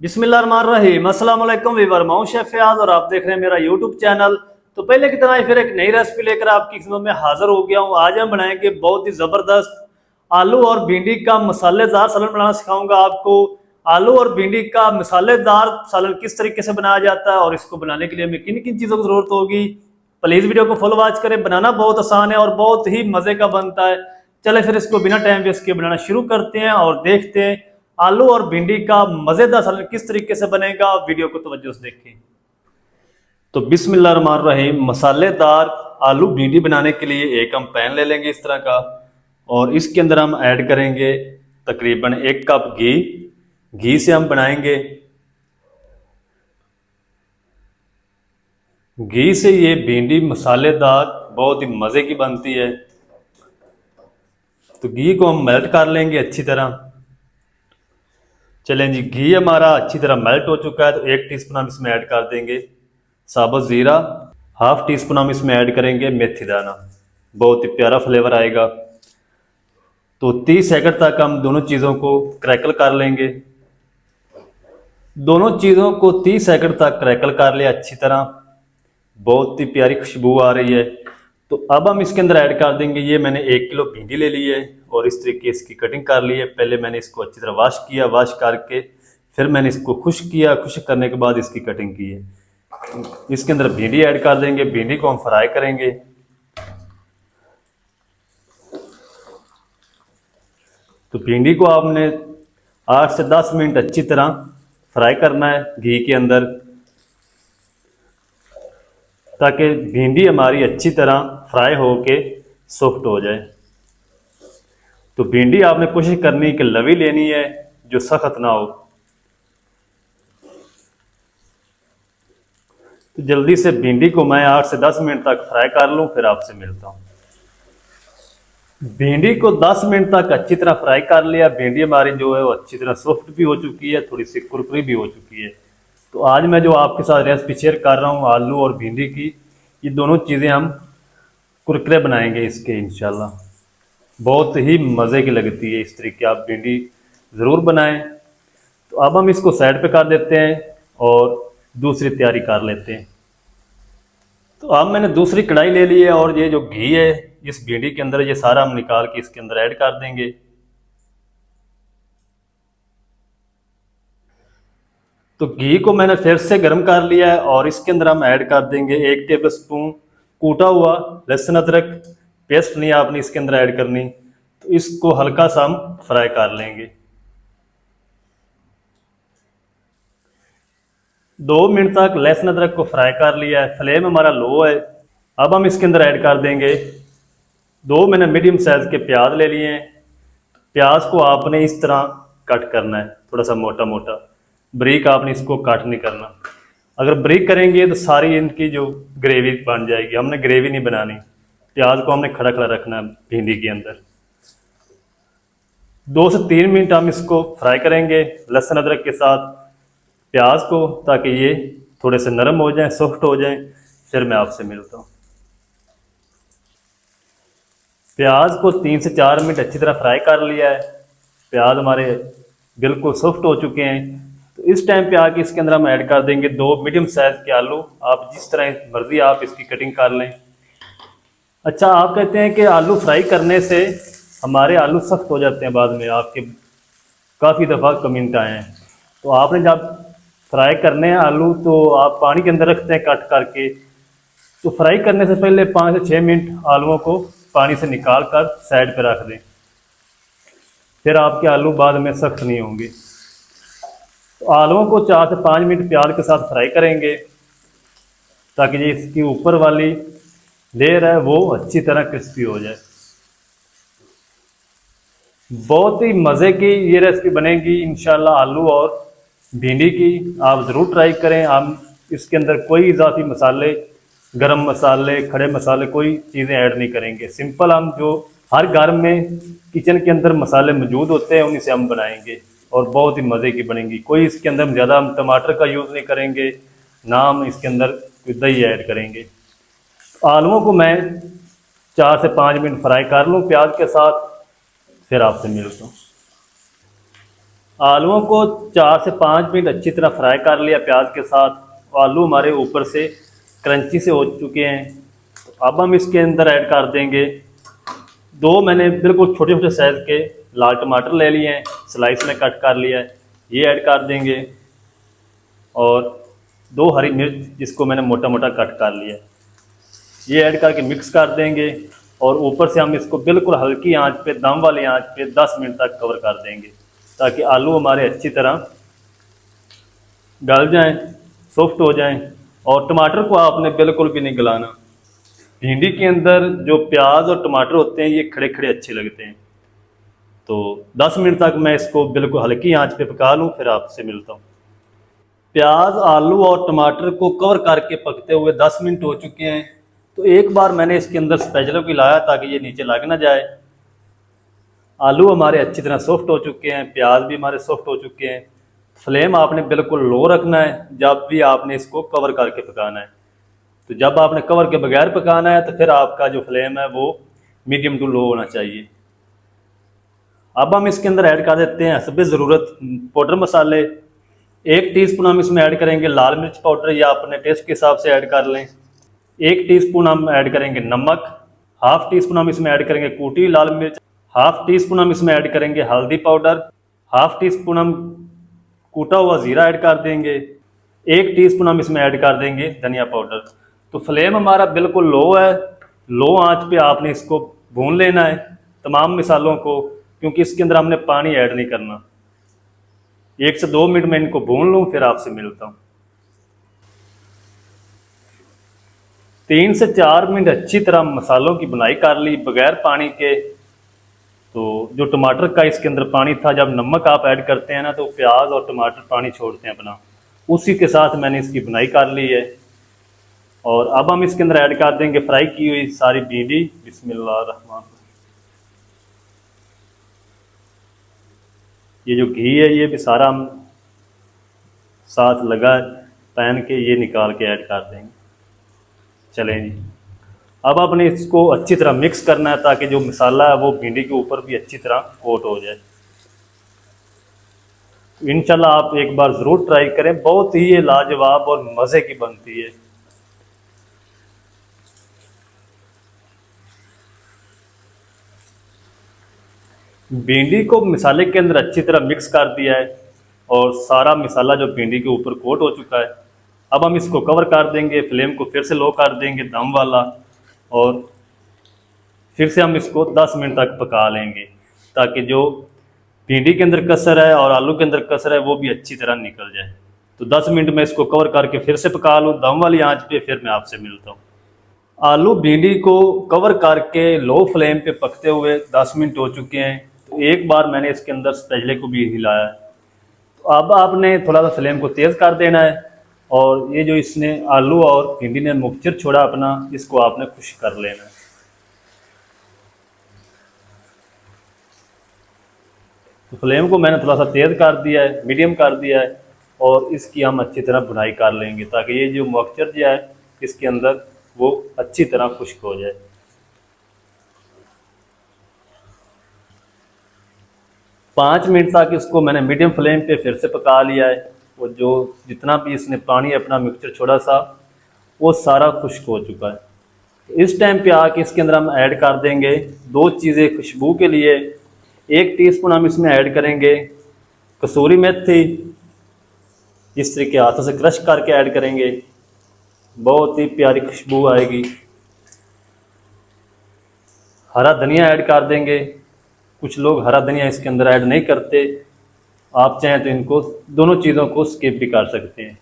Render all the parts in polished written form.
बिस्मिल्लाहिर्रहमानिर्रहीम। अस्सलाम वालेकुम वीवर, मैं हूं शेफ फयाज और आप देख रहे हैं मेरा यूट्यूब चैनल। तो पहले की तरह ही फिर एक नई रेसिपी लेकर आपकी खिदमत में हाजिर हो गया हूं। आज हम बनाएंगे बहुत ही ज़बरदस्त आलू और भिंडी का मसालेदार सालन बनाना सिखाऊंगा आपको। आलू और भिंडी का मसालेदार सालन किस तरीके से बनाया जाता है और इसको बनाने के लिए हमें किन किन चीज़ों की ज़रूरत होगी, प्लीज़ वीडियो को फुल वॉच करें। बनाना बहुत आसान है और बहुत ही मज़े का बनता है। चले फिर इसको बिना टाइम वेस्ट किए बनाना शुरू करते हैं और देखते हैं आलू और भिंडी का मजेदार सालन किस तरीके से बनेगा। वीडियो को तवज्जो से देखें। तो बिस्मिल्लाहिर्रहमानिर्रहीम। मसालेदार आलू भिंडी बनाने के लिए एक हम पैन ले लेंगे इस तरह का, और इसके अंदर हम ऐड करेंगे तकरीबन 1 कप घी। घी से हम बनाएंगे, घी से ये भिंडी मसालेदार बहुत ही मज़े की बनती है। तो घी को हम मेल्ट कर लेंगे अच्छी तरह। चलें जी, घी हमारा अच्छी तरह मेल्ट हो चुका है। तो 1 टीस्पून हम इसमें ऐड कर देंगे साबुत ज़ीरा, हाफ टी स्पून हम इसमें ऐड करेंगे मेथी दाना, बहुत ही प्यारा फ्लेवर आएगा। तो 30 सेकंड तक हम दोनों चीज़ों को क्रैकल कर लेंगे। दोनों चीज़ों को 30 सेकंड तक क्रैकल कर लिया अच्छी तरह, बहुत ही प्यारी खुशबू आ रही है। तो अब हम इसके अंदर ऐड कर देंगे, ये मैंने 1 किलो भिंडी ले ली है और इस तरीके इसकी कटिंग कर ली है। पहले मैंने इसको अच्छी तरह वॉश किया, वॉश करके फिर मैंने इसको खुश्क किया, खुश्क करने के बाद इसकी कटिंग की है। इसके अंदर भिंडी ऐड कर देंगे, भिंडी को हम फ्राई करेंगे। तो भिंडी को आपने 8 से 10 मिनट अच्छी तरह फ्राई करना है घी के अंदर, ताकि भिंडी हमारी अच्छी तरह फ्राई होके सॉफ्ट हो जाए। तो भिंडी आपने कोशिश करनी कि लवी लेनी है, जो सख्त ना हो। तो जल्दी से भिंडी को मैं 8 से 10 मिनट तक फ्राई कर लूँ, फिर आपसे मिलता हूँ। भिंडी को 10 मिनट तक अच्छी तरह फ्राई कर लिया। भिंडी हमारी जो है वो अच्छी तरह सॉफ्ट भी हो चुकी है, थोड़ी सी कुरकुरी भी हो चुकी है। तो आज मैं जो आपके साथ रेसिपी शेयर कर रहा हूँ आलू और भिंडी की, ये दोनों चीज़ें हम कुरकुरे बनाएंगे इसके इंशाल्लाह। बहुत ही मज़े की लगती है, इस तरीके आप भिंडी ज़रूर बनाएं। तो अब हम इसको साइड पे कर देते हैं और दूसरी तैयारी कर लेते हैं। तो अब मैंने दूसरी कढ़ाई ले ली है और ये जो घी है इस भिंडी के अंदर, ये सारा हम निकाल के इसके अंदर ऐड कर देंगे। तो घी को मैंने फिर से गर्म कर लिया है और इसके अंदर हम ऐड कर देंगे 1 टेबल स्पून कूटा हुआ लहसुन अदरक पेस्ट, नहीं आपने इसके अंदर ऐड करनी। तो इसको हल्का सा हम फ्राई कर लेंगे। 2 मिनट तक लहसुन अदरक को फ्राई कर लिया है, फ्लेम हमारा लो है। अब हम इसके अंदर ऐड कर देंगे 2 मैंने मीडियम साइज के प्याज ले लिए हैं। प्याज को आपने इस तरह कट करना है, थोड़ा सा मोटा मोटा, ब्रीक आपने इसको कट नहीं करना। अगर ब्रीक करेंगे तो सारी इनकी जो ग्रेवी बन जाएगी, हमने ग्रेवी नहीं बनानी। प्याज को हमने खड़ा खड़ा रखना है भिंडी के अंदर। 2 से 3 मिनट हम इसको फ्राई करेंगे लहसुन अदरक के साथ प्याज को, ताकि ये थोड़े से नरम हो जाएं, सॉफ्ट हो जाएं। फिर मैं आपसे मिलता हूँ। प्याज को 3 से 4 मिनट अच्छी तरह फ्राई कर लिया है। प्याज हमारे बिल्कुल सॉफ्ट हो चुके हैं। तो इस टाइम पे आके इसके अंदर हम ऐड कर देंगे 2 मीडियम साइज के आलू। आप जिस तरह मर्जी आप इसकी कटिंग कर लें। अच्छा, आप कहते हैं कि आलू फ्राई करने से हमारे आलू सख्त हो जाते हैं बाद में, आपके काफ़ी दफ़ा कमेंट आए हैं। तो आपने जब फ्राई करने हैं आलू तो आप पानी के अंदर रखते हैं कट करके। तो फ्राई करने से पहले 5 से 6 मिनट आलूओं को पानी से निकाल कर साइड पर रख दें, फिर आपके आलू बाद में सख्त नहीं होंगे। तो आलूओं को 4 से 5 मिनट प्याज के साथ फ्राई करेंगे, ताकि ये इसकी ऊपर वाली लेयर है वो अच्छी तरह क्रिस्पी हो जाए। बहुत ही मज़े की ये रेसिपी बनेगी इंशाल्लाह आलू और भिंडी की। आप ज़रूर ट्राई करें। हम इसके अंदर कोई इजाफी मसाले, गरम मसाले, खड़े मसाले, कोई चीज़ें ऐड नहीं करेंगे। सिंपल हम जो हर घर में किचन के अंदर मसाले मौजूद होते हैं उन्हीं से हम बनाएंगे और बहुत ही मज़े की बनेंगी। कोई इसके अंदर ज़्यादा हम टमाटर का यूज़ नहीं करेंगे, ना हम इसके अंदर कोई दही ऐड करेंगे। आलूओं को मैं 4 से 5 मिनट फ्राई कर लूँ प्याज के साथ, फिर आपसे मिलता हूँ। आलूओं को 4 से 5 मिनट अच्छी तरह फ्राई कर लिया प्याज के साथ। आलू हमारे ऊपर से क्रंची से हो चुके हैं। तो अब हम इसके अंदर ऐड कर देंगे दो मैंने बिल्कुल छोटे छोटे साइज़ के लाल टमाटर ले लिए हैं, स्लाइस में कट कर लिया है, ये ऐड कर देंगे। और 2 हरी मिर्च जिसको मैंने मोटा मोटा कट कर लिया है, ये ऐड करके मिक्स कर देंगे। और ऊपर से हम इसको बिल्कुल हल्की आंच पे, दम वाली आंच पे 10 मिनट तक कवर कर देंगे ताकि आलू हमारे अच्छी तरह गल जाएं, सॉफ्ट हो जाएं। और टमाटर को आपने बिल्कुल भी नहीं गलाना। भिंडी के अंदर जो प्याज और टमाटर होते हैं ये खड़े खड़े अच्छे लगते हैं। तो 10 मिनट तक मैं इसको बिल्कुल हल्की आंच पे पका लूँ, फिर आपसे मिलता हूँ। प्याज, आलू और टमाटर को कवर करके पकते हुए 10 मिनट हो चुके हैं। तो एक बार मैंने इसके अंदर स्पैचुला को हिलाया ताकि ये नीचे लग ना जाए। आलू हमारे अच्छी तरह सॉफ्ट हो चुके हैं, प्याज भी हमारे सॉफ्ट हो चुके हैं। फ्लेम आपने बिल्कुल लो रखना है जब भी आपने इसको कवर करके पकाना है। तो जब आपने कवर के बगैर पकाना है तो फिर आपका जो फ्लेम है वो मीडियम टू लो होना चाहिए। अब हम इसके अंदर ऐड कर देते हैं हस्बे ज़रूरत पाउडर मसाले। 1 टीस्पून हम इसमें ऐड करेंगे लाल मिर्च पाउडर, या अपने टेस्ट के हिसाब से ऐड कर लें। 1 टीस्पून हम ऐड करेंगे नमक। हाफ टी स्पून हम इसमें ऐड करेंगे कूटी हुई लाल मिर्च। हाफ टी स्पून हम इसमें ऐड करेंगे हल्दी पाउडर। हाफ टी स्पून हम कूटा हुआ ज़ीरा ऐड कर देंगे। 1 टीस्पून हम इसमें ऐड कर देंगे धनिया पाउडर। तो फ्लेम हमारा बिल्कुल लो है, लो आंच पे आपने इसको भून लेना है तमाम मसालों को, क्योंकि इसके अंदर हमने पानी ऐड नहीं करना। 1 से 2 मिनट में इनको भून लूँ, फिर आपसे मिलता हूँ। 3 से 4 मिनट अच्छी तरह मसालों की बुनाई कर ली बगैर पानी के। तो जो टमाटर का इसके अंदर पानी था, जब नमक आप ऐड करते हैं ना तो प्याज और टमाटर पानी छोड़ते हैं अपना, उसी के साथ मैंने इसकी बुनाई कर ली है। और अब हम इसके अंदर ऐड कर देंगे फ्राई की हुई सारी भिंडी। बिस्मिल्लाह। ये जो घी है ये भी सारा हम साथ लगा पैन के ये निकाल के ऐड कर देंगे। चलें जी, अब आपने इसको अच्छी तरह मिक्स करना है ताकि जो मसाला है वो भिंडी के ऊपर भी अच्छी तरह कोट हो जाए। इंशाल्लाह आप एक बार ज़रूर ट्राई करें, बहुत ही ये लाजवाब और मज़े की बनती है। भिंडी को मसाले के अंदर अच्छी तरह मिक्स कर दिया है और सारा मसाला जो भिंडी के ऊपर कोट हो चुका है। अब हम इसको कवर कर देंगे, फ्लेम को फिर से लो कर देंगे दम वाला, और फिर से हम इसको 10 मिनट तक पका लेंगे ताकि जो भिंडी के अंदर कसर है और आलू के अंदर कसर है वो भी अच्छी तरह निकल जाए। तो 10 मिनट में इसको कवर करके फिर से पका लूँ दम वाली आंच पे, फिर मैं आपसे मिलता हूँ। आलू भिंडी को कवर करके लो फ्लेम पे पकते हुए 10 मिनट हो चुके हैं। तो एक बार मैंने इसके अंदर स्पैचुले को भी हिलाया है। तो अब आपने थोड़ा सा फ्लेम को तेज़ कर देना है, और ये जो इसने आलू और भिंडी ने मिक्सचर छोड़ा अपना, इसको आपने खुश कर लेना है। तो फ्लेम को मैंने थोड़ा सा तेज़ कर दिया है, मीडियम कर दिया है, और इसकी हम अच्छी तरह भुनाई कर लेंगे ताकि ये जो मिक्सचर जो है इसके अंदर वो अच्छी तरह खुश्क हो जाए। पाँच मिनट तक इसको मैंने मीडियम फ्लेम पे फिर से पका लिया है। वो जो जितना भी इसने पानी अपना मिक्सचर छोड़ा सा वो सारा खुश्क हो चुका है। तो इस टाइम पे आके इसके अंदर हम ऐड कर देंगे 2 चीज़ें खुशबू के लिए। 1 टीस्पून हम इसमें ऐड करेंगे कसूरी मेथी, इस तरीके हाथों से क्रश करके ऐड करेंगे, बहुत ही प्यारी खुशबू आएगी। हरा धनिया ऐड कर देंगे। कुछ लोग हरा धनिया इसके अंदर ऐड नहीं करते, आप चाहें तो इनको दोनों चीज़ों को स्किप भी कर सकते हैं।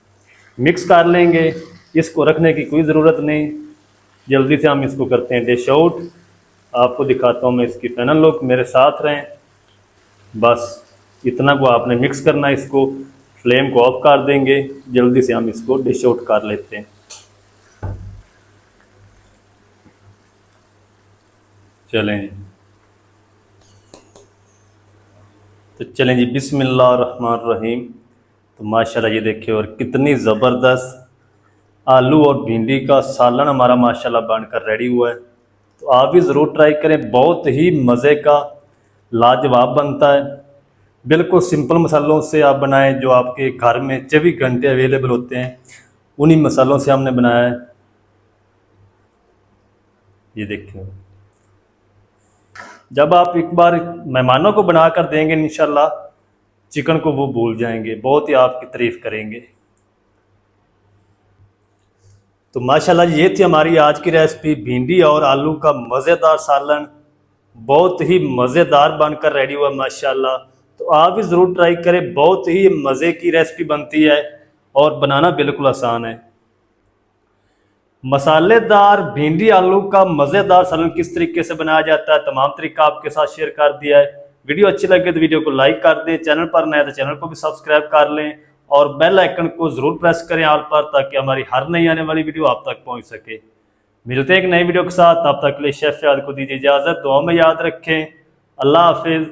मिक्स कर लेंगे, इसको रखने की कोई ज़रूरत नहीं, जल्दी से हम इसको करते हैं डिश आउट। आपको दिखाता हूँ मैं इसकी फाइनल लुक, मेरे साथ रहें। बस इतना को आपने मिक्स करना है, इसको फ्लेम को ऑफ कर देंगे, जल्दी से हम इसको डिश आउट कर लेते हैं। चलें तो चलें जी, बिस्मिल्लाहिर्रहमानिर्रहीम। तो माशाल्लाह ये देखिए, और कितनी ज़बरदस्त आलू और भिंडी का सालन हमारा माशाल्लाह बनकर रेडी हुआ है। तो आप भी ज़रूर ट्राई करें, बहुत ही मज़े का लाजवाब बनता है। बिल्कुल सिंपल मसालों से आप बनाएं, जो आपके घर में 24 घंटे अवेलेबल होते हैं, उन्हीं मसालों से हमने बनाया है। ये देखिए, जब आप एक बार मेहमानों को बना कर देंगे इंशाल्लाह चिकन को वो भूल जाएंगे, बहुत ही आपकी तारीफ करेंगे। तो माशाल्लाह ये थी हमारी आज की रेसिपी, भिंडी और आलू का मज़ेदार सालन, बहुत ही मज़ेदार बनकर रेडी हुआ माशाल्लाह। तो आप भी ज़रूर ट्राई करें, बहुत ही मज़े की रेसिपी बनती है और बनाना बिल्कुल आसान है। मसालेदार भिंडी आलू का मज़ेदार सालन किस तरीके से बनाया जाता है, तमाम तरीका आपके साथ शेयर कर दिया है। वीडियो अच्छी लगे तो वीडियो को लाइक कर दें, चैनल पर नए तो चैनल को भी सब्सक्राइब कर लें और बेल आइकन को ज़रूर प्रेस करें ऑल पर, ताकि हमारी हर नई आने वाली वीडियो आप तक पहुंच सके। मिलते हैं एक नई वीडियो के साथ, तब तक के लिए शेफ याद को दीजिए इजाज़त, दुआ में याद रखें। अल्लाह हाफिज़।